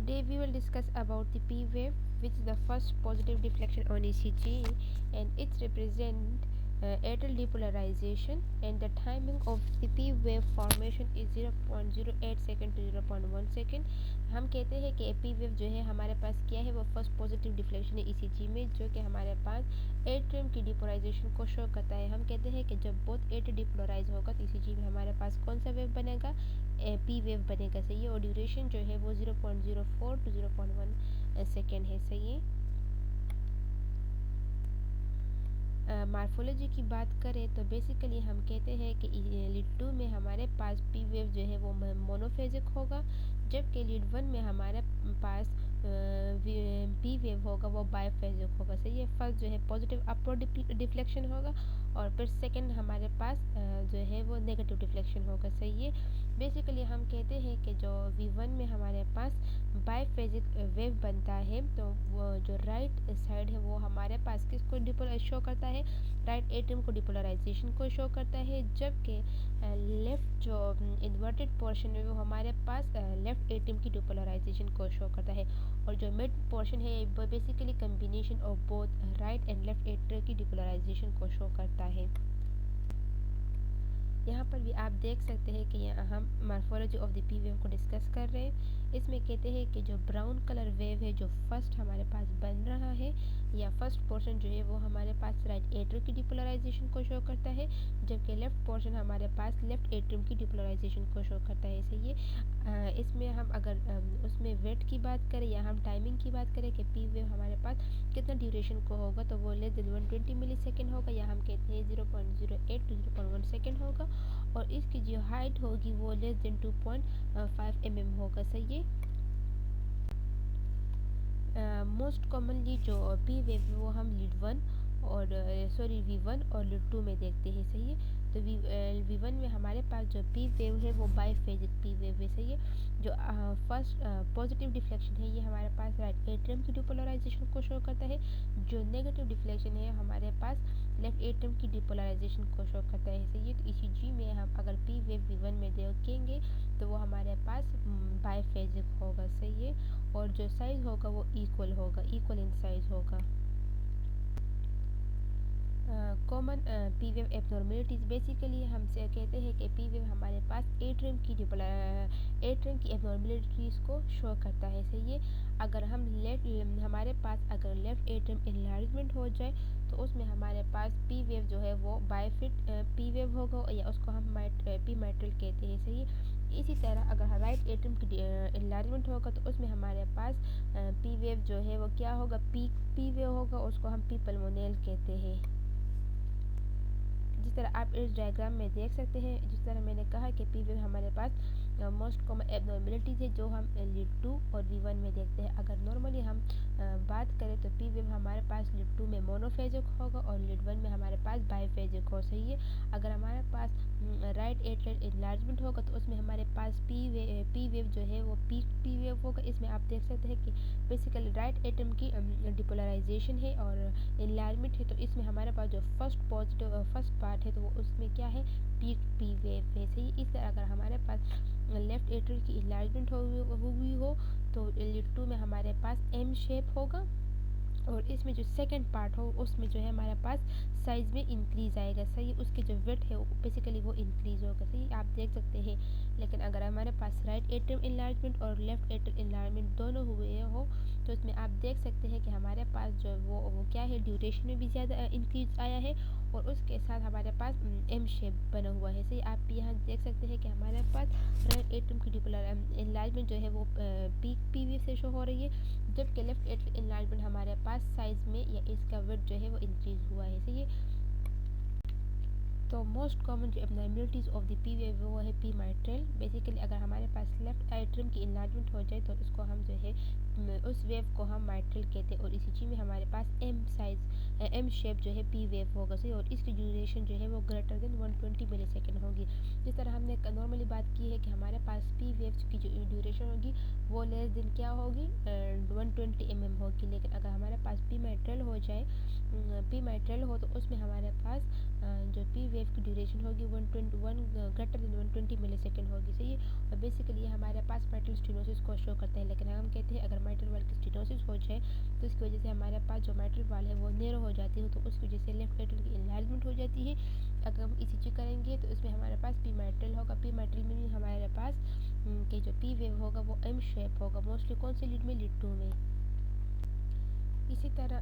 Today we will discuss about the P wave, which is the first positive deflection on ECG, and it represents atrial depolarization, and the timing of the P wave formation is 0.08 second to 0.1 second. हम कहते हैं कि P wave जो है हमारे पास क्या है, वो फर्स्ट पॉजिटिव डिफ्लेक्शन है ECG में, जो कि हमारे पास एट्रियम की डिपोलाइजेशन को शो करता है। हम कहते हैं कि जब बोथ एट्रियम डिपोलराइज होगा तो ECG में हमारे पास कौन सा वेव बनेगा, पी वेव बनेगा। सही है। और ड्यूरेशन जो है वो 0.04 टू 0.1 सेकेंड है। सही है। मार्फोलॉजी की बात करें तो बेसिकली हम कहते हैं कि लीड 2 में हमारे पास पी वेव जो है वो मोनोफेजिक होगा, जबकि लीड 1 में हमारे पास पी वेव होगा वो बायफेजिक होगा। सही है। फर्स्ट जो है पॉजिटिव अपवर्ड डिफ्लेक्शन होगा और फिर सेकंड हमारे पास जो है वो नेगेटिव डिफ्लेक्शन होगा। सही है। बेसिकली हम कहते हैं कि जो V1 में हमारे पास बायफेजिक वेव बनता है, तो वो जो राइट साइड है वो हमारे पास किसको शो करता है, राइट एट्रियम को डिपोलराइजेशन को शो करता है, जबकि लेफ्ट जो इन्वर्टेड पोर्शन है वो हमारे पास लेफ्ट एट्रियम की डिपोलराइजेशन को शो करता है। और जो मिड पोर्शन है वो basically combination of both right and left atrium की डिपोलराइजेशन को शो करता है। यहाँ पर भी आप देख सकते हैं कि यहाँ हम morphology of the P wave को डिस्कस कर रहे हैं। इसमें कहते हैं कि जो ब्राउन कलर वेव है जो फर्स्ट हमारे पास बन रहा है, या फर्स्ट पोर्शन जो है वो हमारे पास राइट एट्रियम की डिपोलराइजेशन को शो करता है, जबकि लेफ्ट पोर्शन हमारे पास लेफ्ट एट्रियम की डिपोलराइजेशन को शो करता है। सही है। इसमें हम अगर उसमें वेट की बात करें या हम टाइमिंग की बात करें कि पी वेव हमारे पास कितना ड्यूरेशन को होगा, तो वो लेस देन 120 मिली सेकेंड होगा, या हम कहते हैं 0.08 टू 0.1 सेकेंड होगा, और इसकी जो हाइट होगी वो लेस देन 2.5 mm होगा। सही है। मोस्ट कॉमनली जो पी वेव है वो हम लीड 1 और V1 और लीड 2 में देखते हैं। सही है। तो V1 में हमारे पास जो पी वेव है वो बायफेजिक पी वेव है। सही है। जो फर्स्ट पॉजिटिव डिफ्लेक्शन है ये हमारे पास राइट एट्रियम की डिपोलराइजेशन को शो करता है, जो नेगेटिव डिफ्लेक्शन है हमारे पास लेफ्ट एट्रियम की डिपोलराइजेशन को शो करता है। सही है। तो ECG में हम अगर पी वेव V1 में देखेंगे तो वो हमारे पास बायफेजिक होगा। सही है। और जो साइज होगा वो इक्वल होगा, इक्वल इन साइज होगा। Common P wave abnormalities, basically हमसे कहते हैं कि पी वेव हमारे पास एट्रियम की एबनॉर्मेलिटीज़ को शो करता है। सही है। अगर हम हमारे पास अगर लेफ्ट एट्रियम इनलार्जमेंट हो जाए तो उसमें हमारे पास पी वेव जो है वो बायफिट पी वेव होगा, या उसको हम पी माइट्रल कहते हैं। सही है। इसी तरह अगर राइट एट्रियम की इनलार्जमेंट होगा तो उसमें हमारे पास पी वेव जो है वो क्या होगा, पी वेव होगा, उसको हम पी पल्मोनल कहते हैं। जिस तरह आप इस डायग्राम में देख सकते हैं, जिस तरह मैंने कहा कि पी वेव हमारे पास मोस्ट कॉमन एबनॉर्मेलिटीज है जो हम लीड 2 और V1 में देखते हैं। अगर नॉर्मली हम बात करें तो पी वेव हमारे पास लीड 2 में मोनोफेजिक होगा और लीड 1 में हमारे पास बायफेजिक हो। सही है। अगर हमारे पास राइट एट्रियल इनलार्जमेंट होगा तो उसमें हमारे पास पी वेव जो है वो पी वेव होगा। इसमें आप देख सकते हैं कि बेसिकली राइट एटम की डिपोलराइजेशन है और इनलार्जमेंट है, तो इसमें हमारे पास जो फर्स्ट पार्ट है तो वो उसमें क्या है, पी वेव है। सही। इस तरह अगर हमारे पास लेफ्ट एट्रियल की इनलार्जमेंट हुई हो तो लीड 2 में हमारे पास एम शेप होगा, और इसमें जो सेकंड पार्ट हो उसमें जो है हमारे पास साइज में इंक्रीज आएगा। सही। उसकी जो वेट है बेसिकली वो इंक्रीज होगा। सही। आप देख सकते हैं। लेकिन अगर हमारे पास राइट एट्रियम इनलार्जमेंट और लेफ्ट एट्रियम इनलार्जमेंट दोनों हुए हो तो इसमें आप देख सकते हैं कि हमारे पास जो वो क्या है, ड्यूरेशन में भी ज़्यादा इंक्रीज आया है, और उसके साथ हमारे पास एम शेप बना हुआ है। सही। आप यहाँ देख सकते हैं कि हमारे पास राइट एट्रियम की इनलार्जमेंट जो है वो पी वी से शो हो रही है, जबकि लेफ्ट एट्रियल इनलार्जमेंट हमारे पास साइज में या इसका वेट जो है वो इंक्रीज हुआ है। सही है। तो मोस्ट कॉमन जो abnormalities of the P wave वो है पी माइट्रल। बेसिकली अगर हमारे पास लेफ्ट एट्रियम की इनलार्जमेंट हो जाए तो उसको हम जो है उस वेव को हम माइट्रल कहते हैं, और इसी में हमारे पास एम शेप जो है पी वेव होगा। सही। और इसकी ड्यूरेशन जो है वो ग्रेटर देन 120 मिली सेकेंड होगी। जिस तरह हमने नॉर्मली बात की है कि हमारे पास पी वेव की जो ड्यूरेशन होगी वो लेस दिन क्या होगी, 120 mm होगी। लेकिन अगर हमारे पास पी माइट्रल हो जाए, पी माइट्रल हो तो उसमें हमारे पास जो पी वेव की ड्यूरेशन होगी 121 ग्रेटर देन 120 मिली सेकेंड होगी। सही है। और बेसिकली हमारे पास मेटल माइट्रल स्टेनोसिस को शो करता है। लेकिन हम कहते हैं अगर माइट्रल वाल की स्टेनोसिस हो जाए तो इसकी वजह से हमारे पास जो माइट्रल वाल है वो नैरो हो जाती है, तो उसकी वजह से लेफ्ट एट्रियल की इनलार्जमेंट हो जाती है। अगर हम ईसीजी करेंगे तो इसमें हमारे पास पी माइट्रल होगा। पी माइट्रल में भी हमारे पास कि जो पी वेव होगा वो एम शेप होगा, मोस्टली कौन से लीड में, लीड 2 में। इसी तरह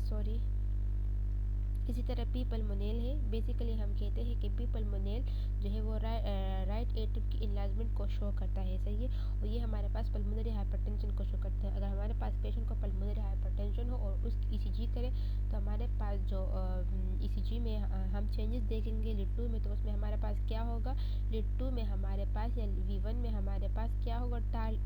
सॉरी इसी तरह पी पल्मोनेल है। बेसिकली हम कहते हैं कि पी पल्मोनेल जो है वो राइट एट्रियम की इनलार्जमेंट को शो करता है, सही है। और ये हमारे पास पल्मोनरी हाइपरटेंशन को शो करता है। अगर हमारे पास पेशेंट को पल्मोनरी हाइपरटेंशन हो और उस ईसीजी करें तो हमारे पास जो ईसीजी में हम चेंजेस देखेंगे लीड 2 में, तो उसमें हमारे पास क्या होगा, लीड 2 में हमारे पास या V1 में हमारे पास क्या होगा, टाल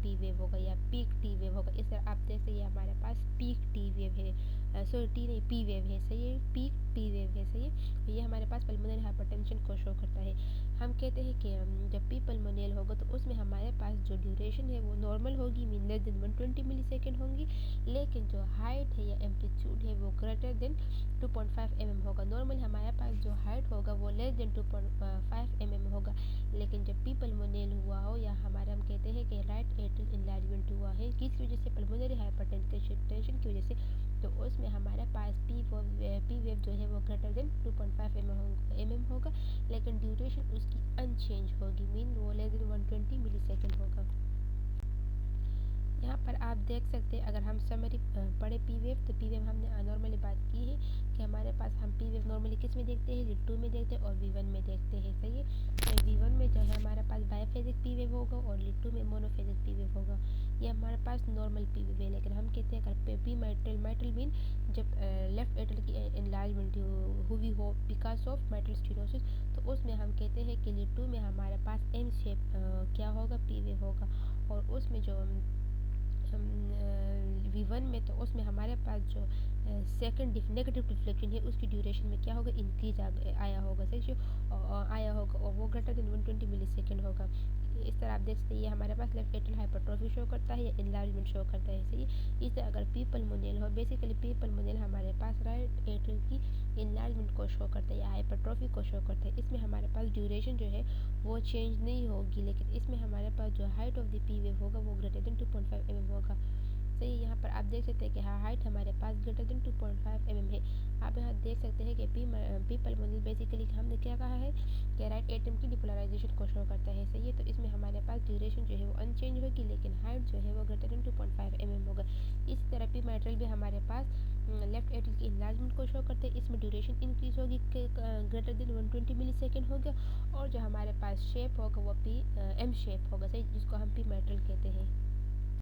पी वेव होगा या पीक टी वेव होगा। इस तरह आप देख सकते हैं हमारे पास पीक टी वेव है, सॉरी टी नहीं, पी वेव है, सही है, पीक पी वेव है, सही है। ये हमारे पास पल्मोनरी हाइपरटेंशन को शो करता है। हम कहते हैं कि जब पी पल्मोनेल होगा तो उसमें हमारे पास जो ड्यूरेशन है वो नॉर्मल होगी, मीन लेस देन 120 मिली सेकेंड होंगी, लेकिन जो हाइट है या एम्पलीट्यूड है वो ग्रेटर देन 2.5 mm होगा। नॉर्मल हमारे पास जो हाइट होगा वो लेस देन 2.5 mm होगा, लेकिन जब पी पल्मोनेल हुआ हो या हमारे हम कहते हैं कि राइट एट्रियल इनलार्जमेंट हुआ है, किस वजह से, पल्मोनरी हाइपरटेंशन की वजह से, तो उसमें हमारे पास पी वेव जो है वो ग्रेटर देन 2.5 mm होगा, लेकिन ड्यूरेशन उसकी अनचेंज होगी, मीन वो लेस देन 120 मिली सेकेंड होगा। यहाँ पर आप देख सकते हैं अगर हम समरी पढ़े पी वेव, तो पी वेव हमने नॉर्मली बात की है कि हमारे पास हम पी वेव नॉर्मली किस में देखते हैं, लीड 2 में देखते हैं और V1 में देखते हैं, सही है। तो V1 में जो है हमारे पास बायफेजिक पी वेव होगा और लीड 2 में मोनोफेजिक पी वेव होगा। ये हमारे पास नॉर्मल पी वेव है। लेकिन हम कहते हैं अगर पी माइट्रल मीन जब लेफ्ट एट्रियल की इनलार्जमेंट हुई हो बिकॉज ऑफ माइट्रल स्टेनोसिस, तो उसमें हम कहते हैं कि लीड 2 में हमारे पास एम शेप क्या होगा, पी वेव होगा। और उसमें जो V1 में, तो उसमें हमारे पास जो सेकंड नेगेटिव डिफ्लेक्शन है उसकी ड्यूरेशन में क्या होगा, इंक्रीज आया होगा, सही आया होगा, और वो ग्रेटर देन 120 मिली सेकेंड होगा। इस तरह आप देख सकते हैं ये हमारे पास लेफ्ट एट्रियल हाइपरट्रॉफी शो करता है या इनलार्जमेंट शो करता है, सही। इस तरह अगर पी पल्मोनेल हो, बेसिकली पी पल्मोनेल हमारे पास राइट एट्रियल की इनलार्जमेंट को शो करता है या हाइपरट्रॉफी को शो करता है। इसमें हमारे पास ड्यूरेशन जो है वो चेंज नहीं होगी, लेकिन इसमें हमारे पास जो height of the P wave होगा वो ग्रेटर देन 2.5 mm होगा, सही। यहाँ पर आप देख सकते हैं कि हाँ हाइट हमारे पास ग्रेटर देन 2.5 mm है। आप यहाँ देख सकते हैं कि पी पल्मोनल बेसिकली हमने क्या कहा है कि राइट एट्रियम की डिपोलराइजेशन को शो करता है, सही है। तो इसमें हमारे पास ड्यूरेशन जो है वो अनचेंज होगी, लेकिन हाइट जो है वो ग्रेटर देन 2.5 mm होगा। इसी तरह पी माइट्रल भी हमारे पास लेफ्ट एट्रियल की इनलार्जमेंट को शो करते हैं। इसमें ड्यूरेशन इंक्रीज होगी, ग्रेटर देन 120 मिली सेकेंड होगा, और जो हमारे पास शेप होगा वो एम शेप होगा, सही, जिसको हम पी माइट्रल कहते हैं।